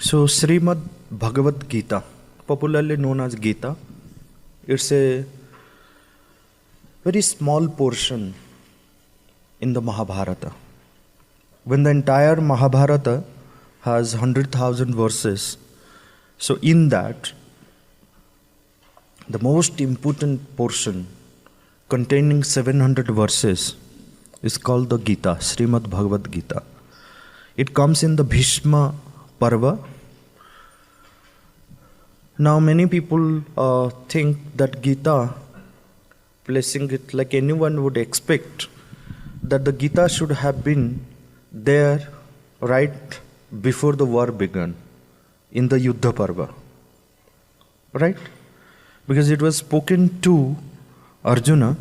So Srimad Bhagavad Gita, popularly known as Gita, it's a very small portion in the Mahabharata. When the entire Mahabharata has 100,000 verses, so in that, the most important portion containing 700 verses is called the Gita, Srimad Bhagavad Gita. It comes in the Bhishma Parva. Now many people think that Gita, placing it like anyone would expect, that the Gita should have been there right before the war began, in the Yuddha Parva. Right? Because it was spoken to Arjuna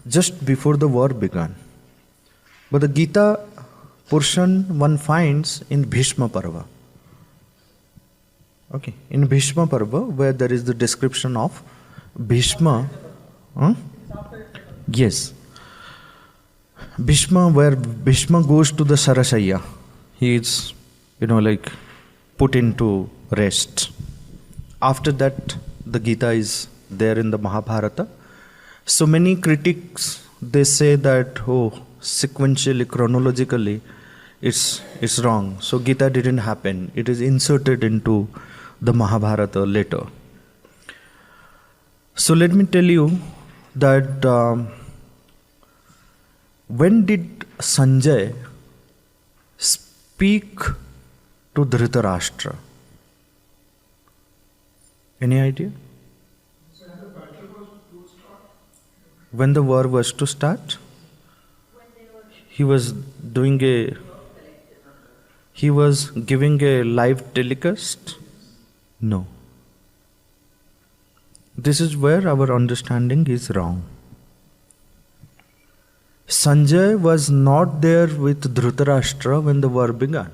just before the war began. But the Gita portion one finds in Bhishma Parva. Okay, in Bhishma Parva, where there is the description of Bhishma. Yes. Bhishma, where Bhishma goes to the Sarasaya. He is, put into rest. After that, the Gita is there in the Mahabharata. So many critics, they say that, sequentially, chronologically, it's wrong. So Gita didn't happen. It is inserted into the Mahabharata later. So let me tell you that when did Sanjay speak to Dhritarashtra? Any idea? When the war was to start? He was giving a live telecast? No. This is where our understanding is wrong. Sanjay was not there with Dhritarashtra when the war began.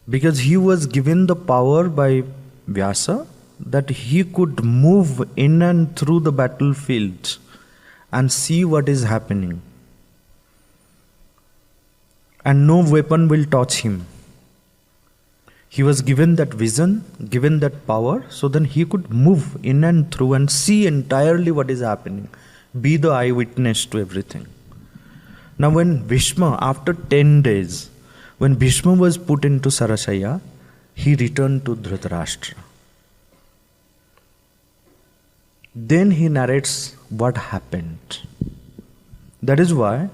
Because he was given the power by Vyasa that he could move in and through the battlefield and see what is happening. And no weapon will touch him. He was given that vision, given that power, so then he could move in and through and see entirely what is happening. Be the eyewitness to everything. Now when Bhishma, after 10 days, when Bhishma was put into Sarasaya, he returned to Dhritarashtra. Then he narrates what happened. That is why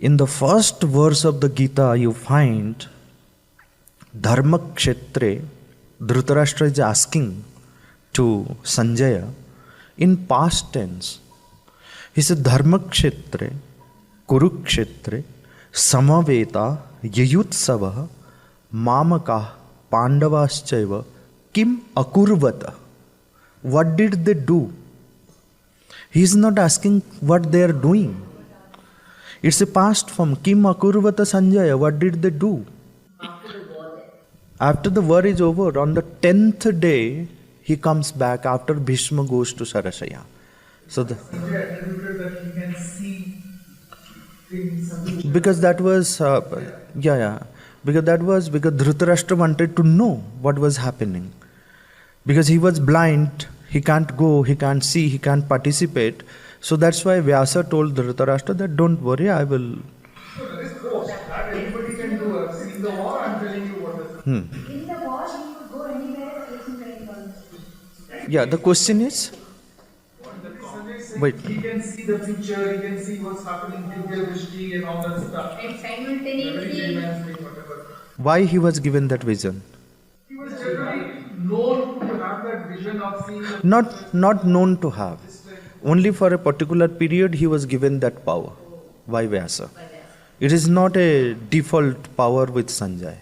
in the first verse of the Gita you find Dharma Kshetre, Dhritarashtra is asking to Sanjaya in past tense. He said, Dharma Kshetre, Kurukshetre, Samaveta, Yayutsava, Mamaka, Pandavaschaiva, Kim Akurvata. What did they do? He is not asking what they are doing. It's a past form. Kim Akurvata Sanjaya. What did they do? After the war is over, on the 10th day, he comes back after Bhishma goes to Sarasaya. So because that was, because Dhritarashtra wanted to know what was happening. Because he was blind, he can't go, he can't see, he can't participate. So that's why Vyasa told Dhritarashtra that don't worry, I will. So there is both. That anybody can do. In the war, I'm telling you what is. In the war, he could go anywhere, listen to anyone. Yeah, the question is. Wait. He can see the future, he can see what's happening in India, and all that stuff. And simultaneously. Why he was given that vision? He was generally known to have that vision of seeing. Not known to have. Only for a particular period he was given that power. Why Vyasa? It is not a default power with Sanjay.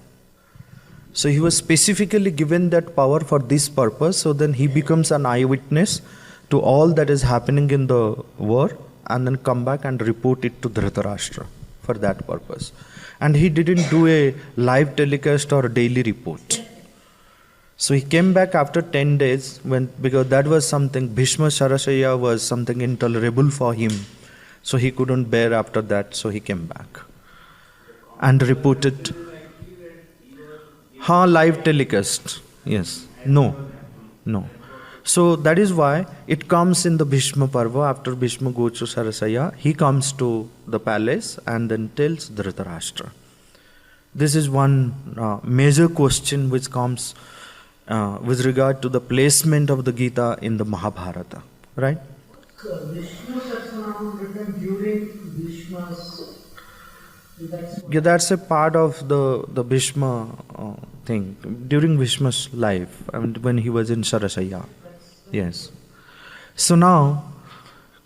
So he was specifically given that power for this purpose, so then he becomes an eyewitness to all that is happening in the war and then come back and report it to Dhritarashtra for that purpose. And he didn't do a live telecast or a daily report. So he came back after 10 days because that was something, Bhishma Sarasaya was something intolerable for him. So he couldn't bear after that, so he came back and reported. Live telecast. Yes. No. No. So that is why it comes in the Bhishma Parva. After Bhishma goes to Sarasaya, he comes to the palace and then tells Dhritarashtra. This is one major question which comes with regard to the placement of the Gita in the Mahabharata. Right? Vishnu Sahasranam written during Bhishma's. Yeah, that's a part of the Bhishma thing. During Bhishma's life, when he was in Sarasaya. Yes. So now,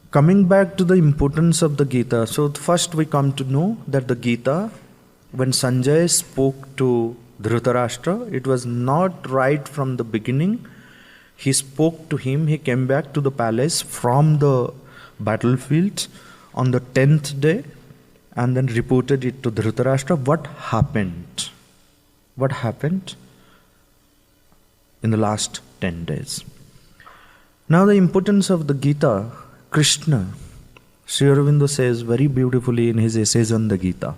coming back to the importance of the Gita. So first we come to know that the Gita, when Sanjay spoke to Dhritarashtra, it was not right from the beginning. He spoke to him, he came back to the palace from the battlefield on the 10th day and then reported it to Dhritarashtra. What happened? What happened in the last 10 days? Now the importance of the Gita, Krishna, Sri Aurobindo says very beautifully in his essays on the Gita,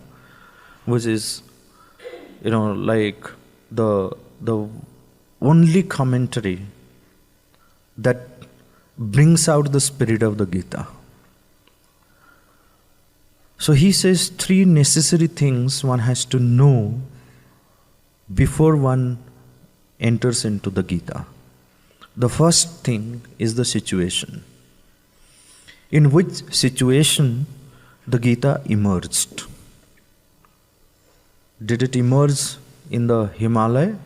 which is, like the only commentary that brings out the spirit of the Gita. So he says 3 necessary things one has to know before one enters into the Gita. The first thing is the situation. In which situation the Gita emerged? Did it emerge in the Himalaya,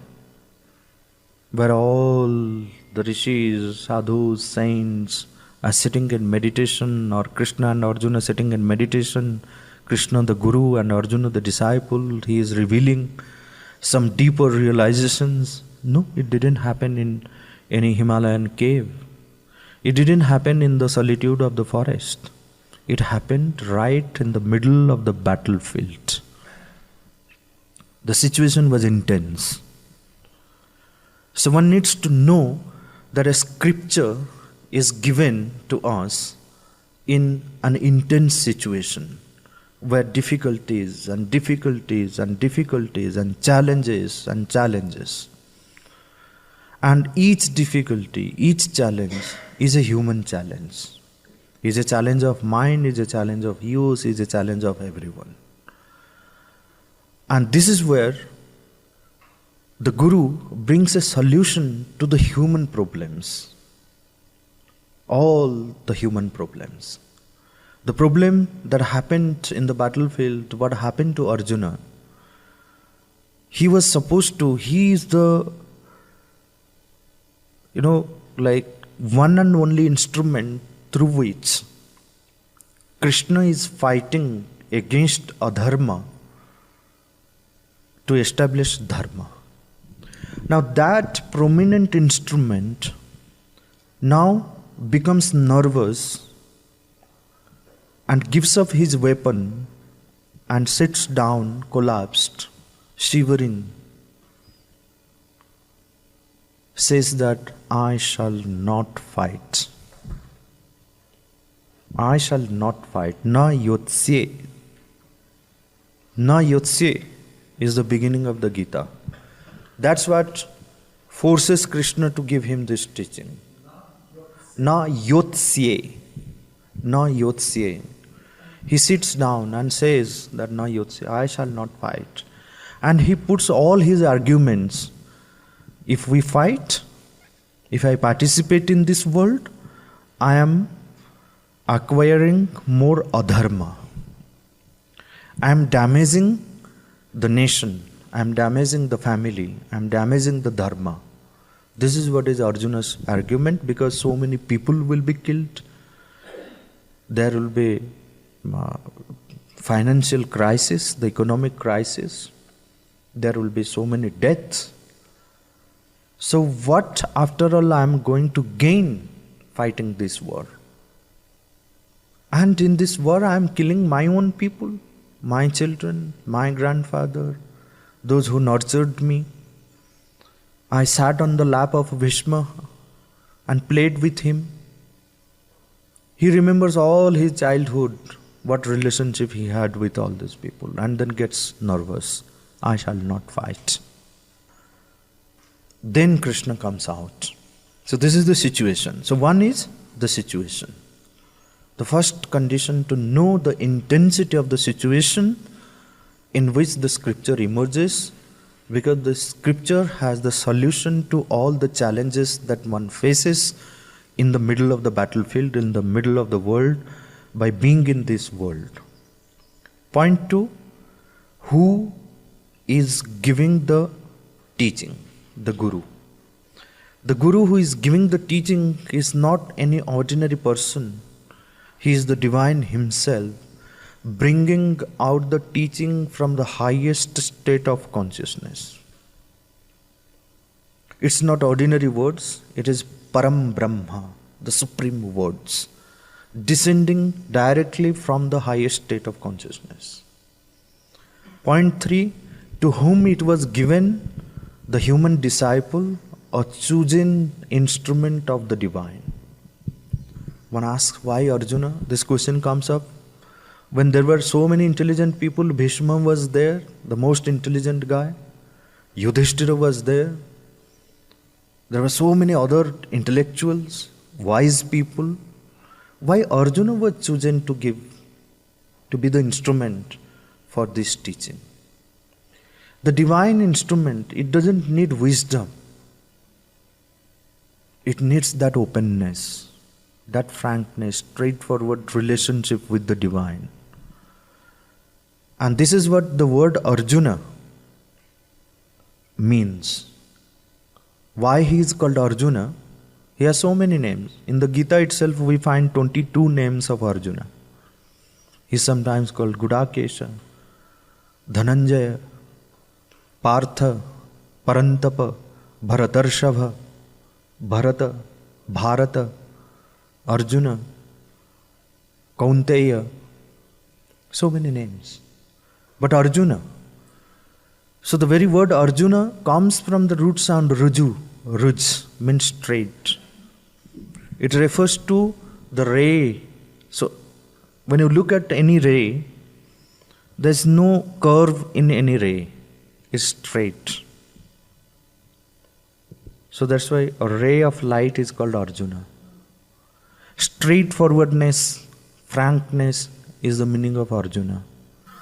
where all the rishis, sadhus, saints are sitting in meditation, or Krishna and Arjuna sitting in meditation, Krishna the Guru and Arjuna the disciple, he is revealing some deeper realizations? No, it didn't happen in any Himalayan cave. It didn't happen in the solitude of the forest. It happened right in the middle of the battlefield. The situation was intense. So one needs to know that a scripture is given to us in an intense situation where difficulties and difficulties and difficulties and challenges and challenges. And each difficulty, each challenge is a human challenge. Is a challenge of mind, is a challenge of use, is a challenge of everyone. And this is where the Guru brings a solution to the human problems. All the human problems. The problem that happened in the battlefield, what happened to Arjuna, he is the one and only instrument through which Krishna is fighting against adharma to establish dharma. Now that prominent instrument now becomes nervous and gives up his weapon and sits down, collapsed, shivering, says that I shall not fight. I shall not fight. Na yotsye. Na yotsye is the beginning of the Gita. That's what forces Krishna to give him this teaching. Na yotsye. Na yotsye. He sits down and says that na yotsye, I shall not fight. And he puts all his arguments. If we fight, if I participate in this world, I am acquiring more adharma. I am damaging the nation. I am damaging the family. I am damaging the dharma. This is what is Arjuna's argument, because so many people will be killed. There will be financial crisis, the economic crisis. There will be so many deaths. So what after all I am going to gain fighting this war? And in this war I am killing my own people, my children, my grandfather, those who nurtured me. I sat on the lap of Bhishma and played with him. He remembers all his childhood, what relationship he had with all these people, and then gets nervous. I shall not fight. Then Krishna comes out. So this is the situation. So one is the situation. The first condition to know the intensity of the situation in which the scripture emerges, because the scripture has the solution to all the challenges that one faces in the middle of the battlefield, in the middle of the world, by being in this world. Point 2, who is giving the teaching? The Guru. The Guru who is giving the teaching is not any ordinary person. He is the divine himself, bringing out the teaching from the highest state of consciousness. It's not ordinary words, it is Param Brahma, the supreme words, descending directly from the highest state of consciousness. Point 3, to whom it was given, the human disciple, a chosen instrument of the divine. One asks, why Arjuna? This question comes up. When there were so many intelligent people, Bhishma was there, the most intelligent guy. Yudhishthira was there. There were so many other intellectuals, wise people. Why Arjuna was chosen to be the instrument for this teaching? The divine instrument, it doesn't need wisdom. It needs that openness, that frankness, straightforward relationship with the divine. And this is what the word Arjuna means. Why he is called Arjuna? He has so many names. In the Gita itself we find 22 names of Arjuna. He is sometimes called Gudakesha, Dhananjaya, Partha, Parantapa, Bharatarshabha, Bharata, Bharata, Arjuna, Kaunteya, so many names. But Arjuna, so the very word Arjuna comes from the root sound Ruju. Ruj means straight. It refers to the ray. So when you look at any ray, there is no curve in any ray. It's straight. So that's why a ray of light is called Arjuna. Straightforwardness, frankness is the meaning of Arjuna.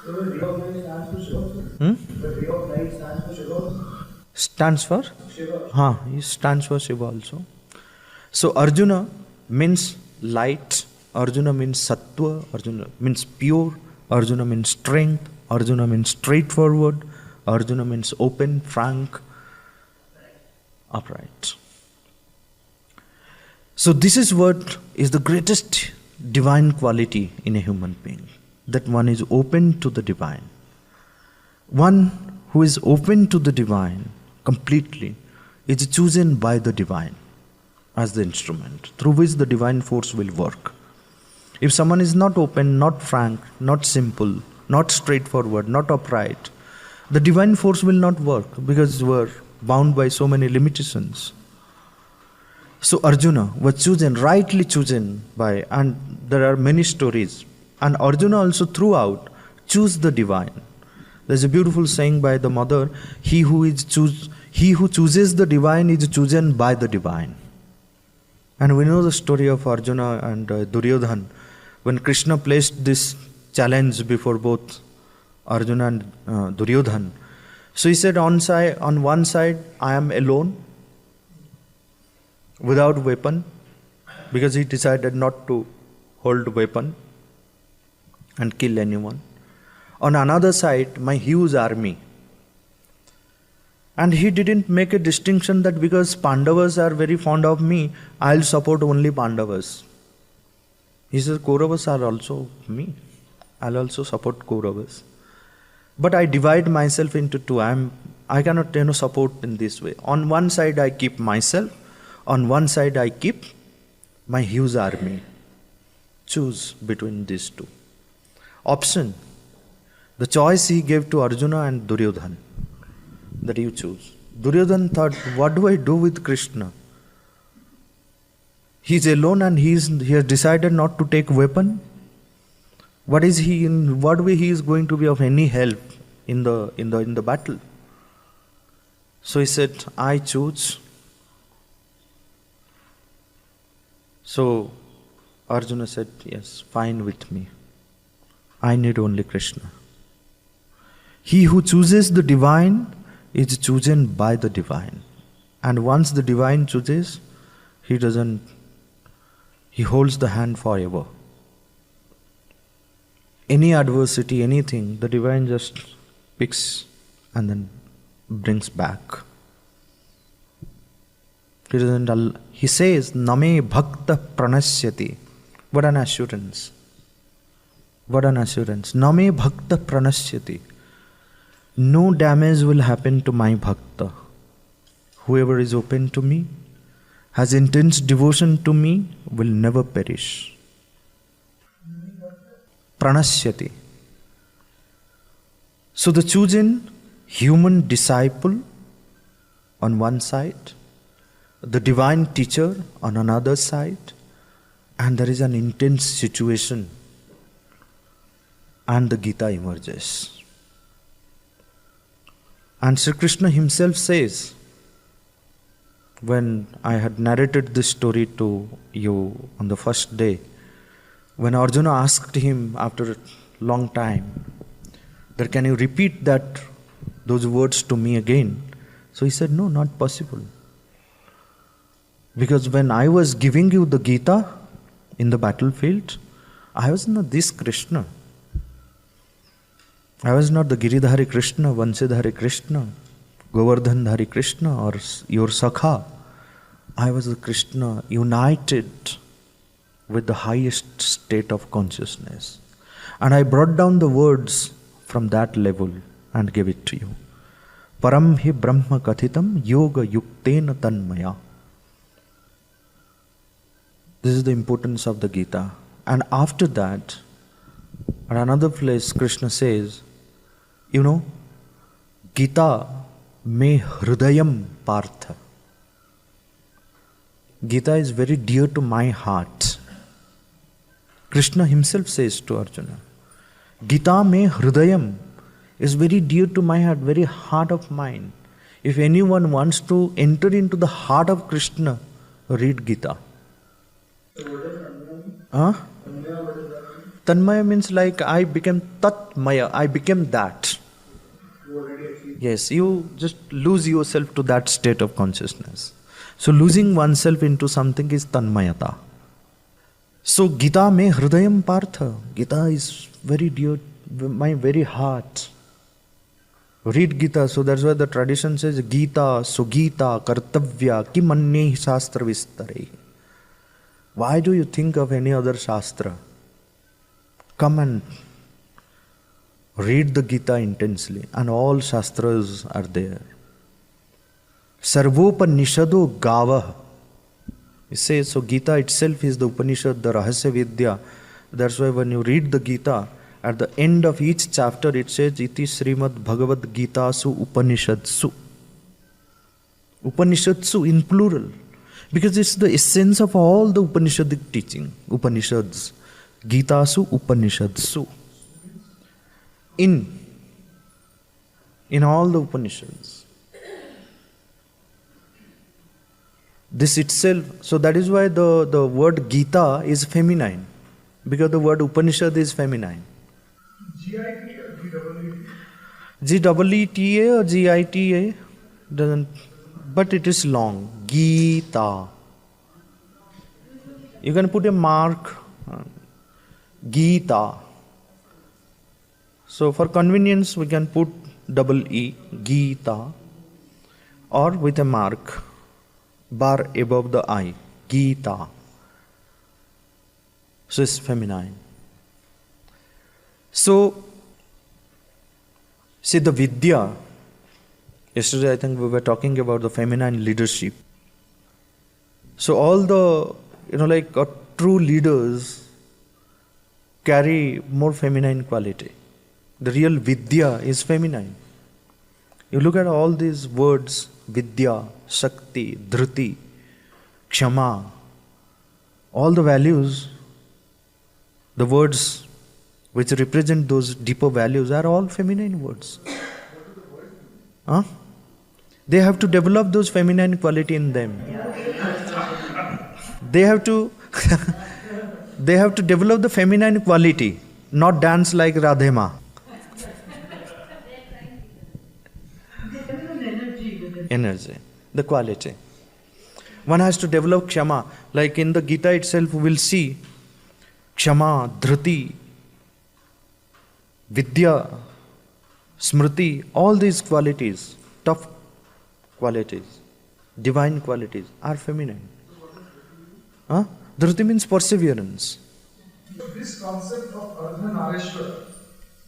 So the ray of light stands for Shiva. The ray of light stands for Shiva. Stands for? Shiva. It stands for Shiva also. So Arjuna means light, Arjuna means sattva, Arjuna means pure, Arjuna means strength, Arjuna means straightforward, Arjuna means open, frank, upright. So this is what is the greatest divine quality in a human being, that one is open to the divine. One who is open to the divine completely is chosen by the divine as the instrument through which the divine force will work. If someone is not open, not frank, not simple, not straightforward, not upright, the divine force will not work because we are bound by so many limitations. So Arjuna was chosen, rightly chosen by, and there are many stories. And Arjuna also throughout choose the divine. There's a beautiful saying by the mother, he who chooses the divine is chosen by the divine. And we know the story of Arjuna and Duryodhan. When Krishna placed this challenge before both Arjuna and Duryodhan, so he said, on one side, I am alone, without weapon, because he decided not to hold weapon and kill anyone. On another side, my huge army. And he didn't make a distinction that because Pandavas are very fond of me, I'll support only Pandavas. He says, Kauravas are also me. I'll also support Kauravas. But I divide myself into two. I cannot support in this way. On one side I keep myself. On one side I keep my huge army. Choose between these two. Option. The choice he gave to Arjuna and Duryodhan. That you choose. Duryodhan thought, what do I do with Krishna? He is alone and he has decided not to take weapon. What is he in what way he is going to be of any help in the battle? So he said, I choose. So Arjuna said, yes, fine with me. I need only Krishna. He who chooses the divine is chosen by the divine. And once the divine chooses, he holds the hand forever. Any adversity, anything, the divine just picks and then brings back. He says, Name Bhakta Pranasyati. What an assurance. What an assurance. Name Bhakta Pranasyati. No damage will happen to my Bhakta. Whoever is open to me, has intense devotion to me, will never perish. Pranasyati. So the chosen human disciple on one side, the divine teacher on another side, and there is an intense situation, and the Gita emerges. And Sri Krishna himself says, when I had narrated this story to you on the first day, when Arjuna asked him after a long time, that can you repeat those words to me again? So he said, no, not possible. Because when I was giving you the Gita in the battlefield, I was not this Krishna. I was not the Giridhari Krishna, Vansidhari Krishna, Govardhandhari Krishna or your Sakha. I was the Krishna united with the highest state of consciousness. And I brought down the words from that level and gave it to you. Param hi Brahma Kathitam Yoga Yuktena Tanmaya. This is the importance of the Gita. And after that, at another place, Krishna says, Gita me hridayam partha. Gita is very dear to my heart. Krishna himself says to Arjuna, Gita me hridayam is very dear to my heart, very heart of mine. If anyone wants to enter into the heart of Krishna, read Gita. Tanmaya means like I became Tatmaya, I became that. Yes, you just lose yourself to that state of consciousness. So losing oneself into something is Tanmayata. So Gita me hridayam partha. Gita is very dear, my very heart. Read Gita, so that's why the tradition says Gita, Sugita, Kartavya, Kimanne Shastra Vistare. Why do you think of any other Shastra? Come and read the Gita intensely, and all Shastras are there. Sarvopanishado Gavah. It says, so Gita itself is the Upanishad, the Rahasya Vidya. That's why when you read the Gita, at the end of each chapter it says, Iti Srimad Bhagavad Gita Su Upanishadsu. Upanishadsu in plural. Because it's the essence of all the Upanishadic teaching. Upanishads. Gita Su Upanishadsu. In all the Upanishads. This itself, so that is why the word Gita is feminine. Because the word Upanishad is feminine. G-I-T or G-E-E-T? G-E-E-T-A or G-I-T-A doesn't, but it is long. Gita. You can put a mark. Gita. So for convenience we can put double E, Gita, or with a mark, bar above the I, Gita. So it's feminine. So, see the Vidya, yesterday I think we were talking about the feminine leadership. So all the, true leaders carry more feminine quality. The real Vidya is feminine. You look at all these words, Vidya, Shakti, Dhruti, Kshama, all the values, the words which represent those deeper values are all feminine words. They have to develop those feminine quality in them. They have to they have to develop the feminine quality, not dance like Radhema. Energy, the quality. One has to develop kshama. Like in the Gita itself, we will see kshama, dhriti, vidya, smriti, all these qualities, tough qualities, divine qualities, are feminine. Huh? Dhriti means perseverance. This concept of Arjuna Nareshwara,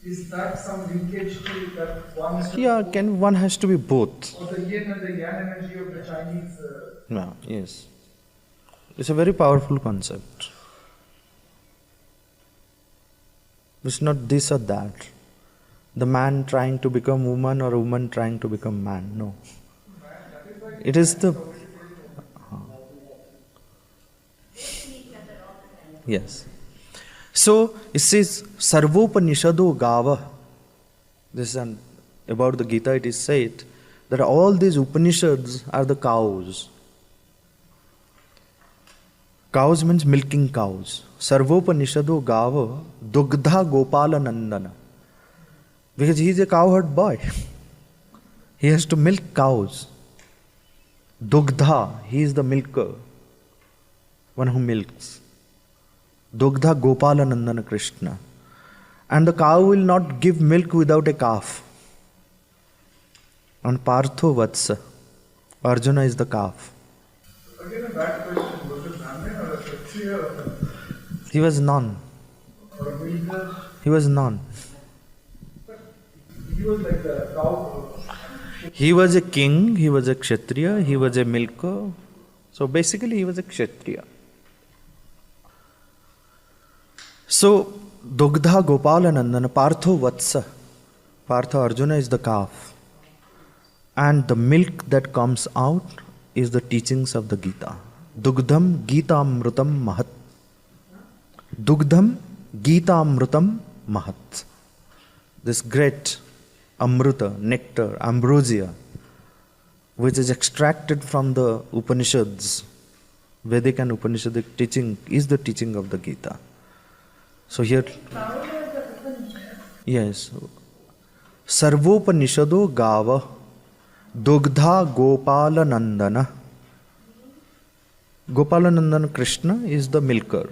is that some linkage to that one? Yeah, one has to be both. Or the yin and the yang energy of the Chinese? Yeah, yes. It's a very powerful concept. It's not this or that. The man trying to become woman or woman trying to become man. No. It is the... Yes. So, it says, Sarvopanishado Gava. This is about the Gita, it is said that all these Upanishads are the cows. Cows means milking cows. Sarvopanishado Gava Dugdha Gopala Nandana. Because he is a cowherd boy. He has to milk cows. Dugdha, he is the milker. One who milks. Dugdha Gopala Nandana Krishna. And the cow will not give milk without a calf. And Partho Vatsa. Arjuna is the calf. Again, a bad question. Was it Brahmin or a Kshatriya? He was none. Or a builder? He was none. He was like the cow. He was a king, he was a Kshatriya, he was a milker. So basically he was a Kshatriya. So, Dugdha Gopala Nandana Partho Vatsa. Partha Arjuna is the calf. And the milk that comes out is the teachings of the Gita. Dugdham Gita Amrutam Mahat. Dugdham Gita Amrutam Mahat. This great Amruta, nectar, ambrosia, which is extracted from the Upanishads, Vedic and Upanishadic teaching, is the teaching of the Gita. So here, yes, Sarvopanishado Gava Dugdha Gopala Nandana. Gopala Nandana Krishna is the milker.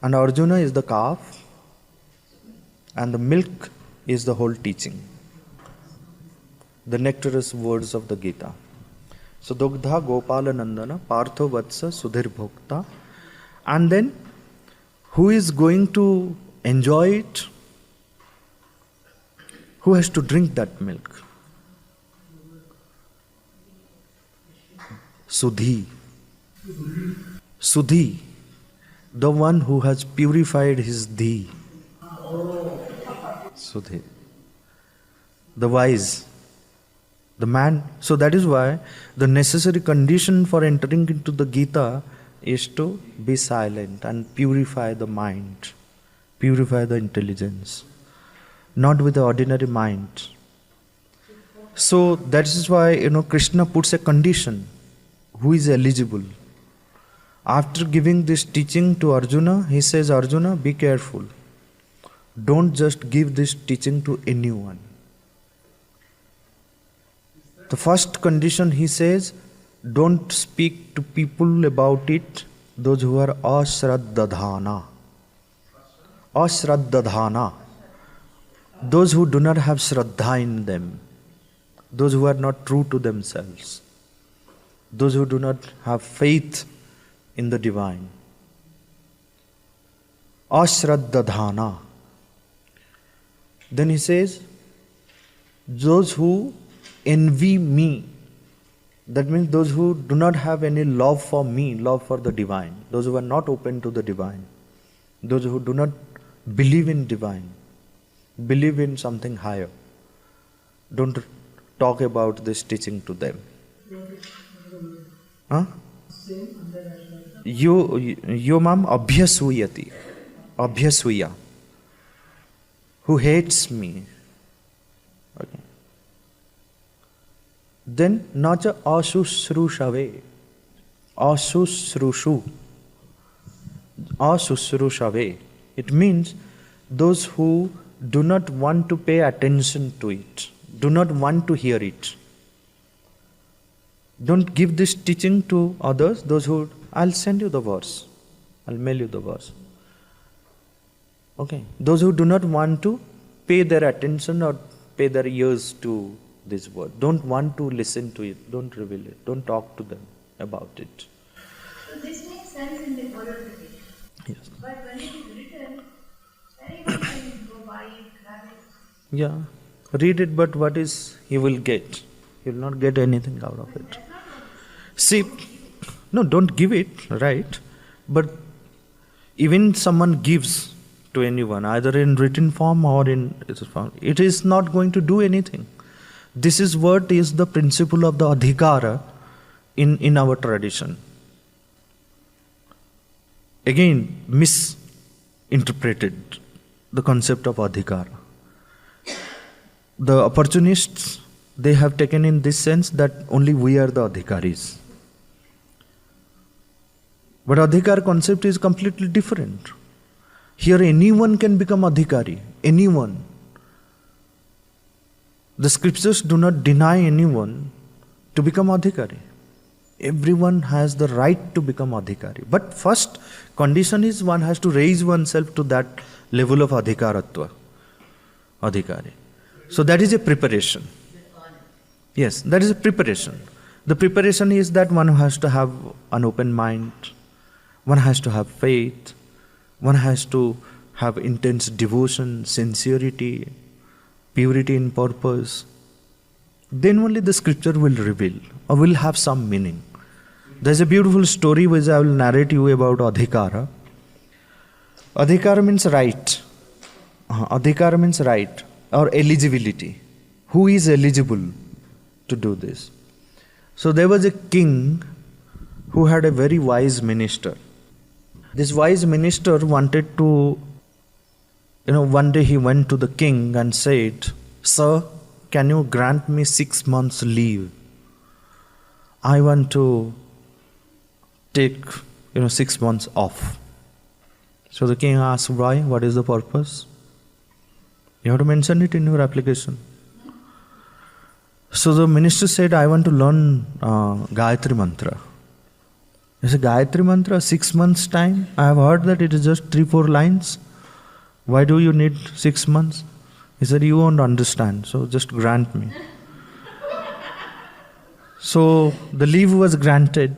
And Arjuna is the calf. And the milk is the whole teaching. The nectarous words of the Gita. So Dugdha Gopala Nandana Partho Vatsa Sudhir Bhokta. And then who is going to enjoy it? Who has to drink that milk? Sudhi. Sudhi. The one who has purified his dhi. Sudhi. The wise. The man. So that is why the necessary condition for entering into the Gita is to be silent and purify the mind. Purify the intelligence. Not with the ordinary mind. So that is why, Krishna puts a condition. Who is eligible? After giving this teaching to Arjuna, he says, Arjuna, be careful. Don't just give this teaching to anyone. The first condition he says, don't speak to people about it, those who are ashraddhana. Ashraddhana. Those who do not have shraddha in them. Those who are not true to themselves. Those who do not have faith in the divine. Ashraddhana. Then he says, those who envy me. That means those who do not have any love for me, love for the divine. Those who are not open to the divine. Those who do not believe in divine. Believe in something higher. Don't talk about this teaching to them. Huh? Yomam abhyasuyati. Abhyasuya. Who hates me. Okay. Then nacha asusrushave. Asusrushu. Asusrushave. It means those who do not want to pay attention to it, do not want to hear it. Don't give this teaching to others, those who, I'll send you the verse, I'll mail you the verse. Okay, those who do not want to pay their attention or pay their ears to this word, don't want to listen to it, don't reveal it, don't talk to them about it. So this makes sense in the oral tradition. Yes. But when it is written, anyone can go buy it, grab it. Yeah, read it, but what is he will get? He will not get anything out of it. See, no, don't give it, right? But even someone gives to anyone, either in written form or in form, it is not going to do anything. This is what is the principle of the Adhikara in our tradition. Again, misinterpreted the concept of Adhikara. The opportunists, they have taken in this sense that only we are the Adhikaris. But Adhikar concept is completely different. Here anyone can become Adhikari, anyone. The scriptures do not deny anyone to become Adhikari. Everyone has the right to become Adhikari. But first condition is one has to raise oneself to that level of Adhikaratva. Adhikari. So that is a preparation. Yes, that is a preparation. The preparation is that one has to have an open mind, one has to have faith, one has to have intense devotion, sincerity, purity in purpose. Then only the scripture will reveal or will have some meaning. There's a beautiful story which I will narrate you about Adhikara. Adhikara means right. Adhikara means right or eligibility. Who is eligible to do this? So there was a king who had a very wise minister. This wise minister wanted to, one day he went to the king and said, "Sir, can you grant me 6 months leave? I want to take, 6 months off." So the king asked, "Why? What is the purpose?" You have to mention it in your application. So the minister said, "I want to learn Gayatri Mantra." He said, "Gayatri Mantra, 6 months time? I have heard that it is just 3-4 lines. Why do you need 6 months?" He said, "You won't understand, so just grant me." So the leave was granted.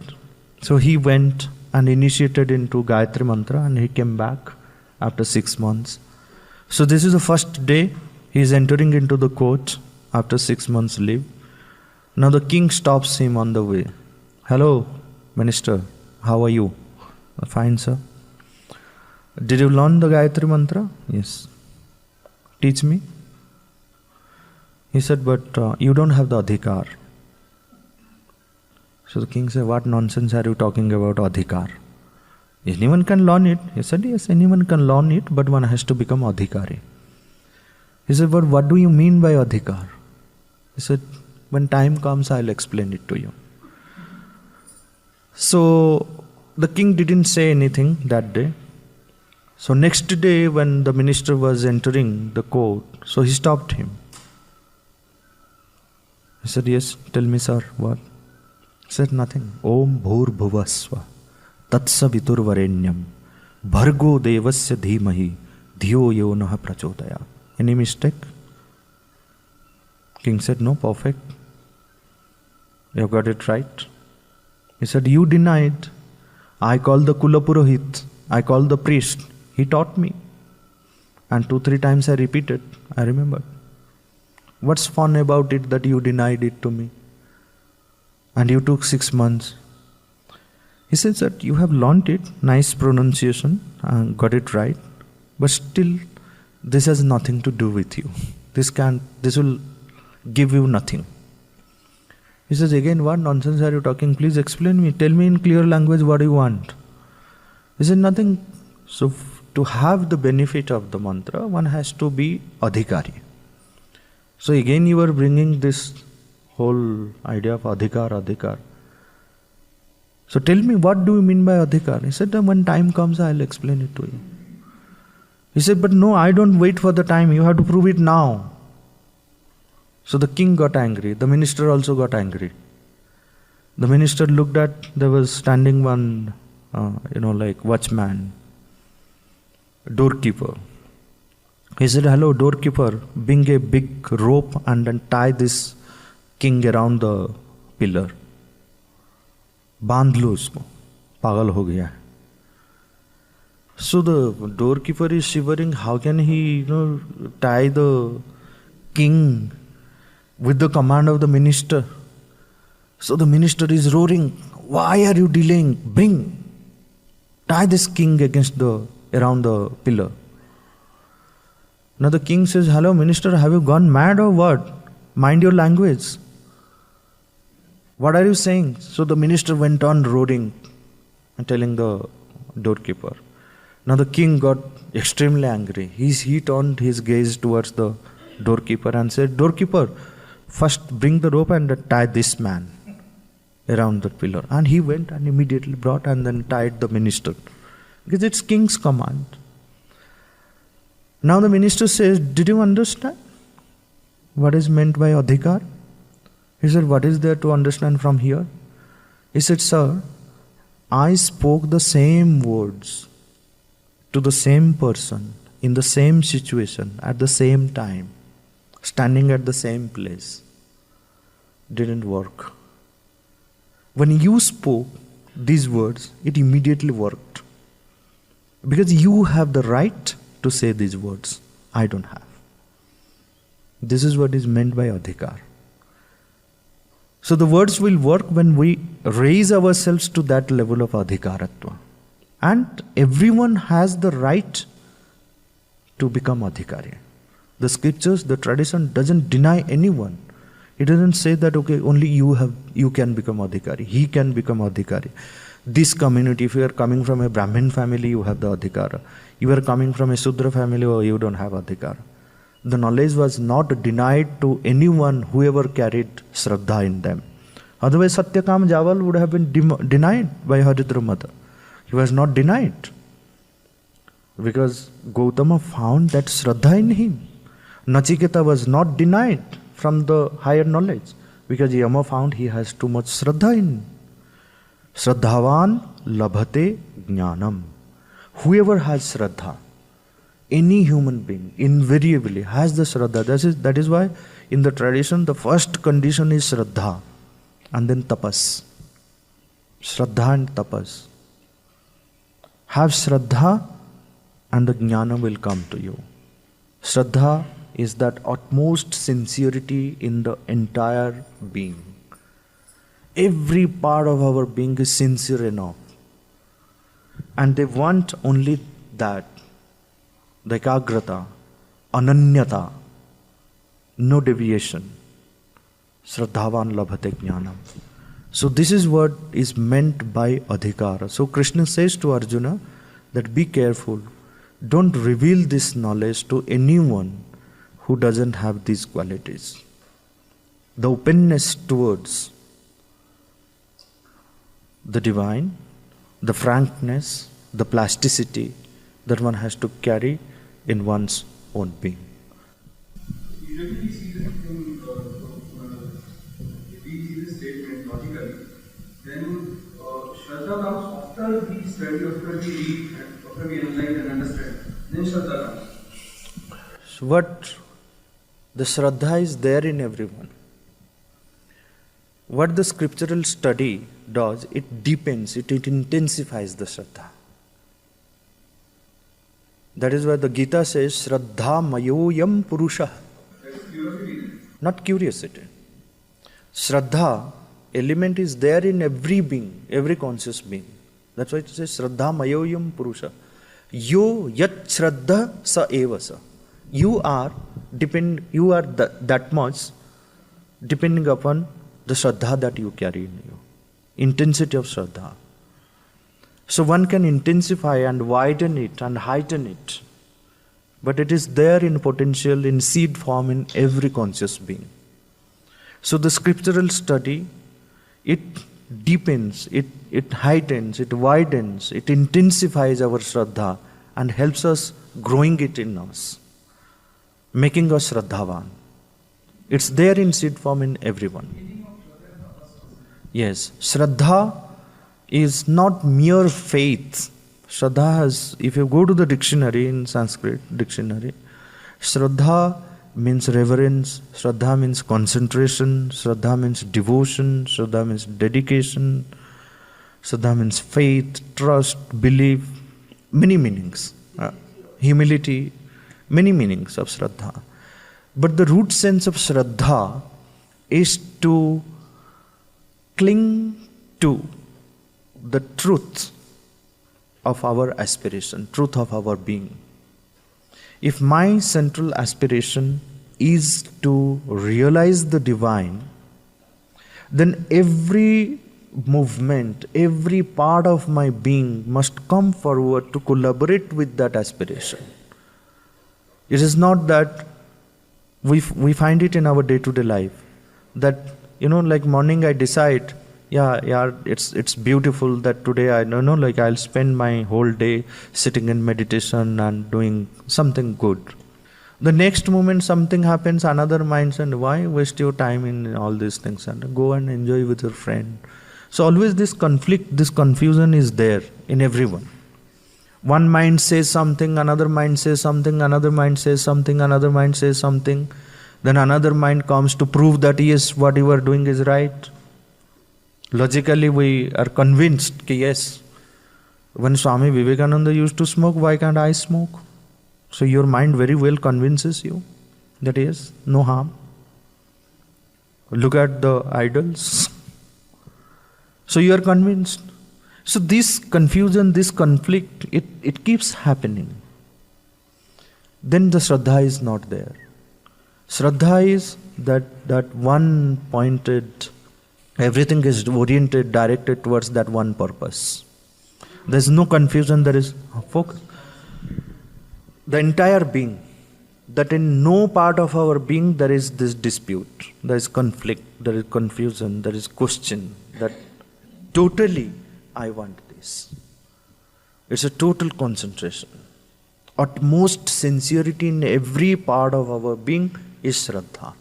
So he went and initiated into Gayatri Mantra and he came back after 6 months. So this is the first day he is entering into the court after 6 months leave. Now the king stops him on the way. "Hello, minister, how are you?" "Fine, sir." "Did you learn the Gayatri Mantra?" "Yes." "Teach me." He said, "But you don't have the Adhikar." So the king said, "What nonsense are you talking about Adhikar? Anyone can learn it." He said, "Yes, anyone can learn it, but one has to become Adhikari." He said, "But what do you mean by Adhikar?" He said, "When time comes, I'll explain it to you." So the king didn't say anything that day. So next day when the minister was entering the court, so he stopped him. He said, "Yes, tell me, sir, what?" He said, "Nothing. Om bhur bhuvasva tatsavitur varenyam bhargo devasya dhimahi dhiyo yo naha prachodaya." Any mistake? King said, "No, perfect. You got it right." He said, "You denied. I called the Kulapurohit. I called the priest. He taught me. And 2-3 times I repeated. I remembered. What's fun about it that you denied it to me? And you took 6 months." He says that you have learnt it, nice pronunciation, got it right, but still this has nothing to do with you. This will give you nothing. He says, "Again, what nonsense are you talking? Please explain me. Tell me in clear language what you want." He said, "Nothing." So to have the benefit of the mantra, one has to be Adhikari. So again you are bringing this whole idea of adhikar. So tell me, what do you mean by adhikar? He said, when time comes, I'll explain it to you. He said, but no, I don't wait for the time. You have to prove it now. So the king got angry. The minister also got angry. The minister looked at, there was standing one, watchman, doorkeeper. He said, hello, doorkeeper, bring a big rope and then tie this king around the pillar. बांध लो उसको, पागल हो गया है. So the doorkeeper is shivering. How can he, tie the king with the command of the minister? So the minister is roaring, why are you delaying? Tie this king around the pillar. Now the king says, hello minister, have you gone mad or what? Mind your language. What are you saying? So the minister went on roaring and telling the doorkeeper. Now the king got extremely angry. He turned his gaze towards the doorkeeper and said, doorkeeper, first bring the rope and tie this man around the pillar. And he went and immediately brought and then tied the minister. Because it's king's command. Now the minister says, did you understand what is meant by adhikar? He said, what is there to understand from here? He said, sir, I spoke the same words to the same person in the same situation at the same time, standing at the same place. Didn't work. When you spoke these words, it immediately worked. Because you have the right to say these words. I don't have. This is what is meant by adhikar. So the words will work when we raise ourselves to that level of adhikaratva. And everyone has the right to become adhikari. The scriptures, the tradition doesn't deny anyone. It doesn't say that, okay, only you can become adhikari. He can become adhikari. This community, if you are coming from a Brahmin family, you have the adhikara. You are coming from a Sudra family, or you don't have adhikara. The knowledge was not denied to anyone, whoever carried Shraddha in them. Otherwise, Satyakam Javal would have been denied by Haridra mother. He was not denied. Because Gautama found that Shraddha in him. Nachiketa was not denied from the higher knowledge. Because Yama found he has too much Shraddha in him. Shraddhavan labhate jnanam. Whoever has Shraddha, any human being invariably has the Shraddha. That is why in the tradition the first condition is Shraddha and then Tapas. Shraddha and Tapas. Have Shraddha and the Jnana will come to you. Shraddha is that utmost sincerity in the entire being. Every part of our being is sincere enough. And they want only that. The ekagrata, ananyata, no deviation. Shraddhavan labhate jnanam. So this is what is meant by adhikara. So Krishna says to Arjuna that be careful. Don't reveal this knowledge to anyone who doesn't have these qualities. The openness towards the divine, the frankness, the plasticity that one has to carry in one's own being. Usually we see this thing, we see this statement logically, then Shraddha comes after we study, after we read, and after we analyze and understand, then Shraddha comes. So what the Shraddha is there in everyone. What the scriptural study does, it deepens, it intensifies the Shraddha. That is why the Gita says, Shraddha mayoyam purusha. Not curiosity. Shraddha element is there in every being, every conscious being. That's why it says, Shraddha mayoyam purusha. Yo yat Shraddha sa eva sa. You are that much depending upon the Shraddha that you carry in you. Intensity of Shraddha. So one can intensify and widen it and heighten it. But it is there in potential, in seed form in every conscious being. So the scriptural study, it deepens, it heightens, it widens, it intensifies our Shraddha and helps us growing it in us, making us Shraddhavan. It's there in seed form in everyone. Yes, Shraddha is not mere faith. Shraddha has, if you go to the dictionary in Sanskrit dictionary, Shraddha means reverence, Shraddha means concentration, Shraddha means devotion, Shraddha means dedication, Shraddha means faith, trust, belief, many meanings. Humility, many meanings of Shraddha. But the root sense of Shraddha is to cling to the truth of our aspiration, truth of our being. If my central aspiration is to realize the divine, then every movement, every part of my being must come forward to collaborate with that aspiration. It is not that we find it in our day-to-day life that, like morning I decide, it's beautiful that today I'll spend my whole day sitting in meditation and doing something good. The next moment something happens, another mind says, why waste your time in all these things, and go and enjoy with your friend. So always this conflict, this confusion is there in everyone. One mind says something, another mind says something, another mind says something, another mind says something. Then another mind comes to prove that yes, what you are doing is right. Logically we are convinced that yes, when Swami Vivekananda used to smoke, why can't I smoke? So your mind very well convinces you that yes, no harm. Look at the idols. So you are convinced. So this confusion, this conflict, it keeps happening. Then the Shraddha is not there. Shraddha is that one pointed, everything is oriented, directed towards that one purpose. There is no confusion, there is focus. The entire being, that in no part of our being there is this dispute, there is conflict, there is confusion, there is question, that totally I want this. It's a total concentration. Utmost sincerity in every part of our being is Shraddha.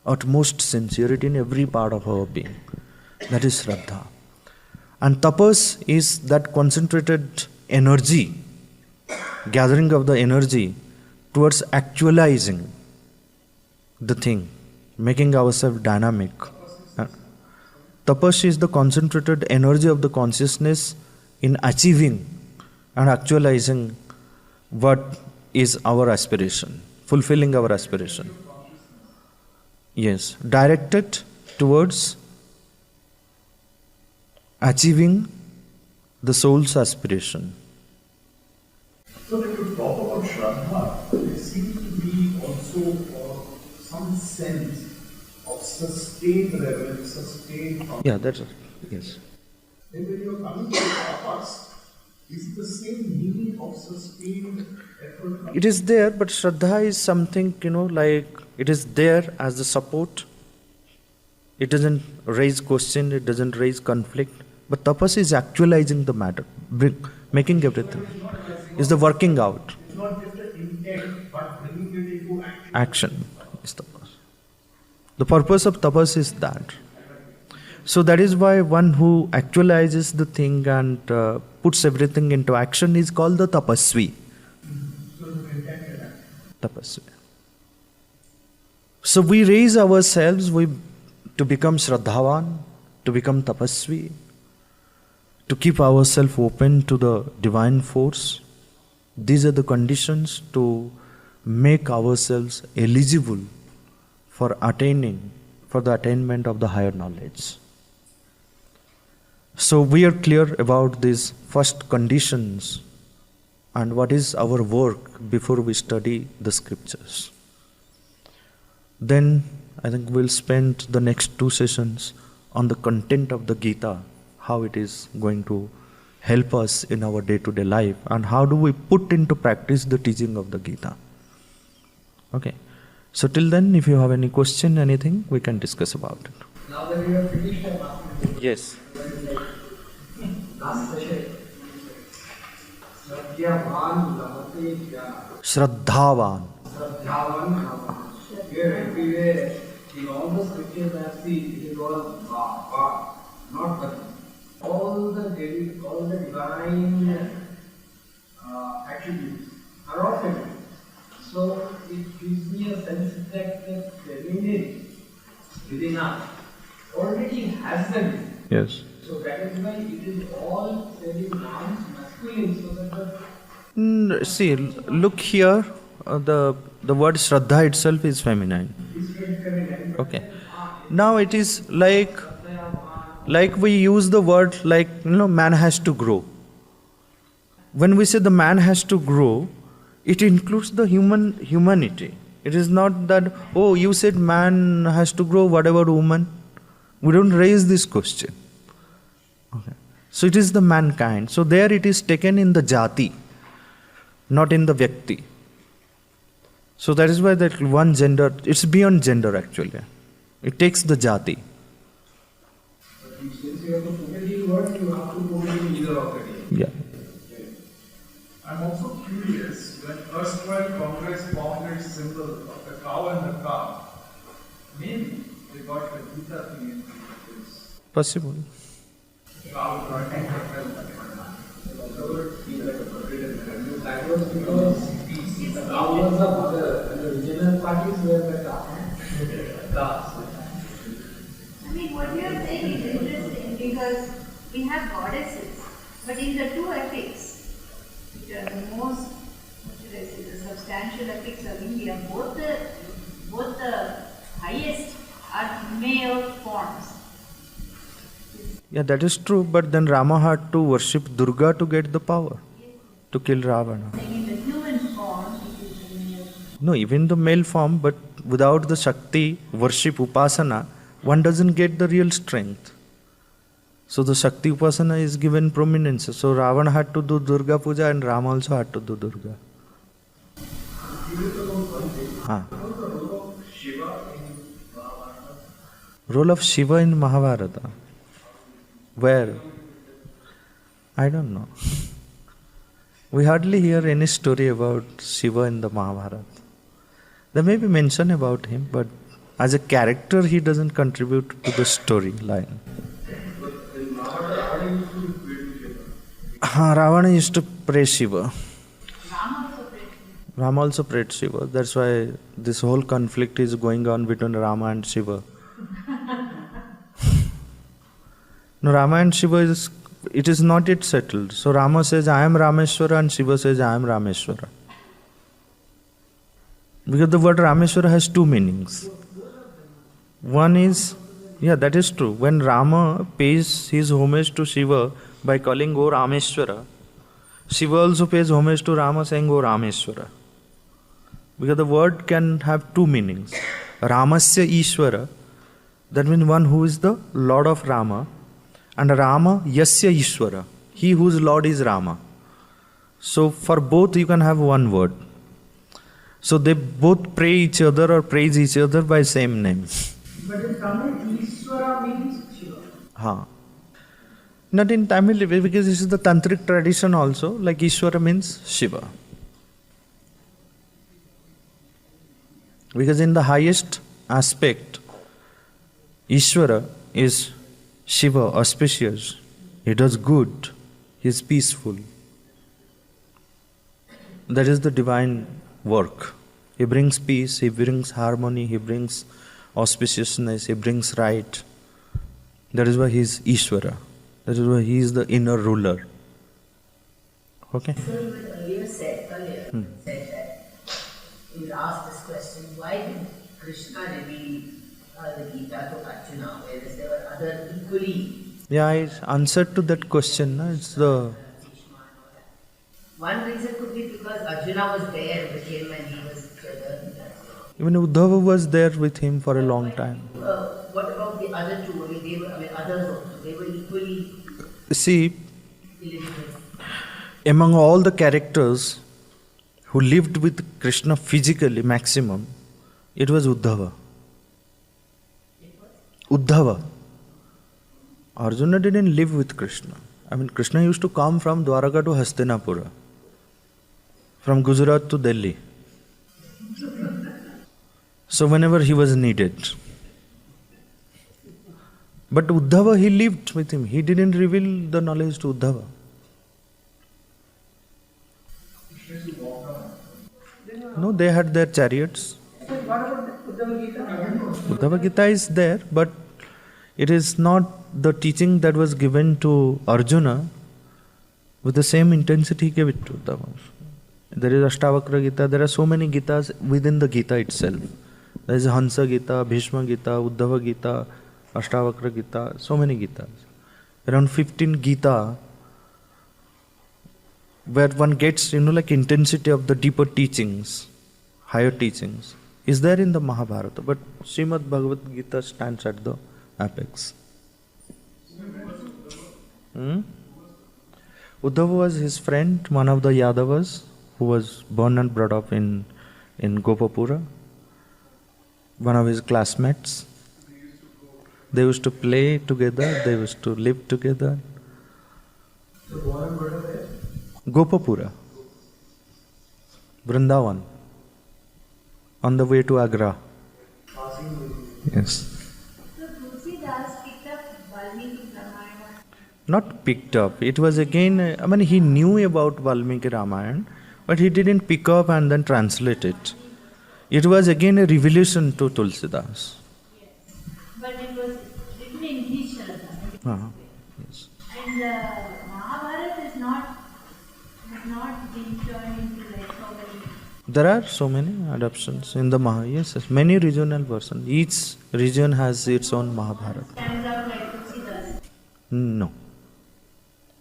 Utmost sincerity in every part of our being. That is Shraddha. And tapas is that concentrated energy, gathering of the energy towards actualizing the thing, making ourselves dynamic. Tapas is the concentrated energy of the consciousness in achieving and actualizing what is our aspiration, fulfilling our aspiration. Yes, directed towards achieving the soul's aspiration. So when you talk about Shraddha, there seems to be also some sense of sustained reverence, sustained... Yeah, that's it. Yes. Then when you are coming to tapas, is it the same meaning of sustained effort? It is there, but Shraddha is something, like it is there as the support. It doesn't raise question, it doesn't raise conflict. But tapas is actualizing the matter, making everything. Is the working out. It's not just an intent, but bringing it into action. Action is tapas. The purpose of tapas is that. So that is why one who actualizes the thing and puts everything into action is called the tapasvi. Tapasvi. So we raise ourselves to become Shraddhavan, to become tapasvi, to keep ourselves open to the divine force. These are the conditions to make ourselves eligible for the attainment of the higher knowledge. So we are clear about these first conditions and what is our work before we study the scriptures. Then I think we'll spend the next 2 sessions on the content of the Gita, how it is going to help us in our day-to-day life and how do we put into practice the teaching of the Gita. Okay. So till then, if you have any question, anything, we can discuss about it. Now that we have finished, I'm asking you. Yes. Last question. Sadhyavan lavate jnana. Shraddhavan. Sadhyavan lavate. Here everywhere, in all the scriptures I have seen, it is all va, not the. All the divine attributes are all feminine. So it gives me a sense that the feminine within us already has them. Yes. So that is why it is all very masculine, so that the See, look here, the word Shraddha itself is feminine. is very feminine. But Okay. Now it is like we use the word like, man has to grow. When we say the man has to grow, it includes the humanity. It is not that, oh, you said man has to grow, what about woman? We don't raise this question. Okay. So it is the mankind. So there it is taken in the jati, not in the vyakti. So that is why that one gender, it's beyond gender actually. It takes the jati. But since you have to put it in words, you have to put it in either of it. Yeah. I'm also curious, when erstwhile Congress formed its symbol of the cow and the calf, maybe they got the Gita thing in this. Possible. Cow running the That was because the cow was the mother and the regional parties were the calves. I mean, what you are saying is interesting because we have goddesses, but in the two epics, which are the most, what should I say, the substantial epics of India, both the highest are male forms. Yeah, that is true, but then Rama had to worship Durga to get the power, to kill Ravana. In the human form, it is the male. No, even the male form, but without the Shakti, worship, Upasana, one doesn't get the real strength. So the Shakti Upasana is given prominence. So Ravana had to do Durga Puja and Rama also had to do Durga. Role of Shiva in Mahabharata. Where? I don't know. We hardly hear any story about Shiva in the Mahabharata. There may be mention about him, but as a character he doesn't contribute to the storyline. Ravana used to pray Shiva. Rama also prayed Shiva. That's why this whole conflict is going on between Rama and Shiva. No, Rama and Shiva it is not yet settled. So Rama says, I am Rameshwara, and Shiva says, I am Rameshwara. Because the word Rameshwara has two meanings. One is, that is true. When Rama pays his homage to Shiva by calling O Rameshwara, Shiva also pays homage to Rama saying O Rameshwara. Because the word can have two meanings. Ramasya Ishwara, that means one who is the Lord of Rama, and Rama Yasya Ishwara, he whose Lord is Rama. So for both you can have one word. So they both pray each other or praise each other by same name. But in Tamil, Ishwara means Shiva. Not in Tamil, because this is the tantric tradition also, like Ishwara means Shiva. Because in the highest aspect, Ishwara is Shiva, auspicious. He does good. He is peaceful. That is the divine work. He brings peace, he brings harmony, he brings auspiciousness, he brings right. That is why he is Ishwara. That is why he is the inner ruler. Okay? So you had earlier said that you asked this question, why did Krishna reveal the Gita to Arjuna, whereas there were other equally... Yeah, I answered to that question. It's the... One reason could be because Arjuna was there with him and he was together. Even Uddhava was there with him for a long time. What about the other two? Others also, they were equally See, illegitimate. among all the characters who lived with Krishna physically maximum, It was Uddhava. Uddhava. Arjuna didn't live with Krishna. I mean, Krishna used to come from Dwaraka to Hastinapura, from Gujarat to Delhi. So whenever he was needed. But Uddhava, he lived with him. He didn't reveal the knowledge to Uddhava. No, they had their chariots. What about Uddhava Gita? Bhagavad Gita is there, but it is not the teaching that was given to Arjuna with the same intensity he gave it to Uddhava. There is Ashtavakra Gita, there are so many Gitas within the Gita itself. There is Hansa Gita, Bhishma Gita, Uddhava Gita, Ashtavakra Gita, so many Gitas. Around 15 Gita, where one gets, like intensity of the deeper teachings, higher teachings, is there in the Mahabharata. But Srimad Bhagavad Gita stands at the apex. Uddhava was his friend, one of the Yadavas, who was born and brought up in Gopapura, one of his classmates. They used to play together, they used to live together. So born and brought up where? Gopapura, Vrindavan, on the way to Agra. Yes. So Tulsidas picked up Valmiki Ramayana. Not picked up. It was again, he knew about Valmiki Ramayana, but he didn't pick up and then translate it. It was again a revelation to Tulsidas. Yes. But it was written in his Shraddha. Yes. And Mahabharata has not been turned into like so many. There are so many adaptations in the yes, many regional versions. Each region has its own Mahabharata. Stands out like Tulsidas. No.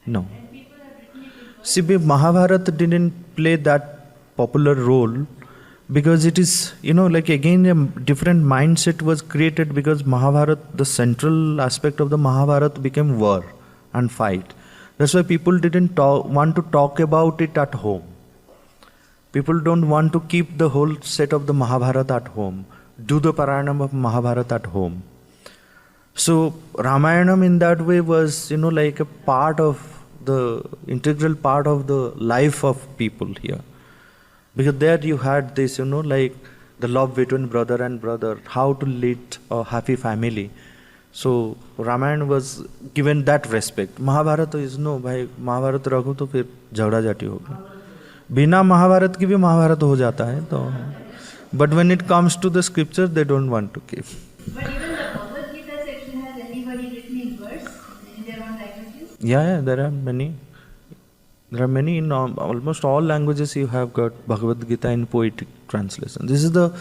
No. And people have written it in See, Mahabharata didn't play that popular role because it is, again a different mindset was created because Mahabharata, the central aspect of the Mahabharata became war and fight. That's why people didn't want to talk about it at home. People don't want to keep the whole set of the Mahabharata at home, do the Parayanam of Mahabharata at home. So Ramayanam in that way was, like a part of the integral part of the life of people here. Because there you had this, like the love between brother and brother, how to lead a happy family. So Ramayana was given that respect. Mahabharata is no, bhai Mahabharata rakho to fir jhagda jati hoga. बिना महाभारत की भी महाभारत हो जाता है तो but when it comes to the scripture they don't want to keep. But even the Bhagavad Gita section has anybody written in verse in their own languages? Yeah, there are many. There are many in almost all languages. You have got Bhagavad Gita in poetic translation. This is the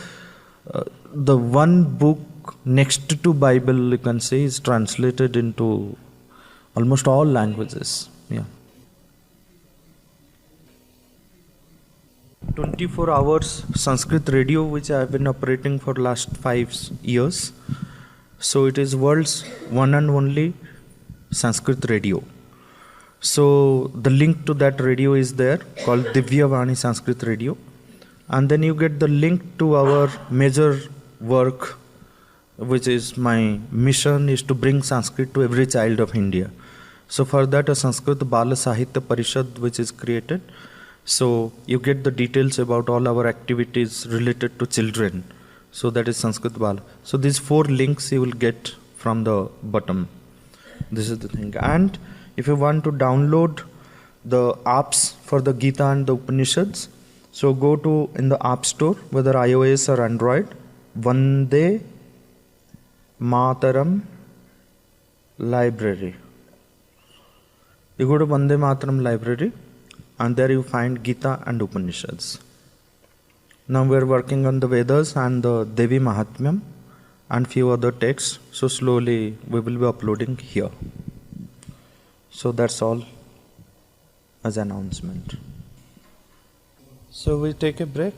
one book next to Bible, you can say, is translated into almost all languages. Yeah. 24 hours Sanskrit radio, which I have been operating for last 5 years. So it is world's one and only Sanskrit radio. So the link to that radio is there, called Divya Vani Sanskrit Radio. And then you get the link to our major work, which is my mission is to bring Sanskrit to every child of India. So for that a Sanskrit Bala Sahitya Parishad which is created. So you get the details about all our activities related to children. So that is Sanskrit Bala. So these 4 links you will get from the bottom. This is the thing. And if you want to download the apps for the Gita and the Upanishads, so go to in the App Store, whether iOS or Android, Vande Mataram Library. You go to Vande Mataram Library and there you find Gita and Upanishads. Now we are working on the Vedas and the Devi Mahatmyam and few other texts. So slowly we will be uploading here. So that's all as announcement. So we take a break.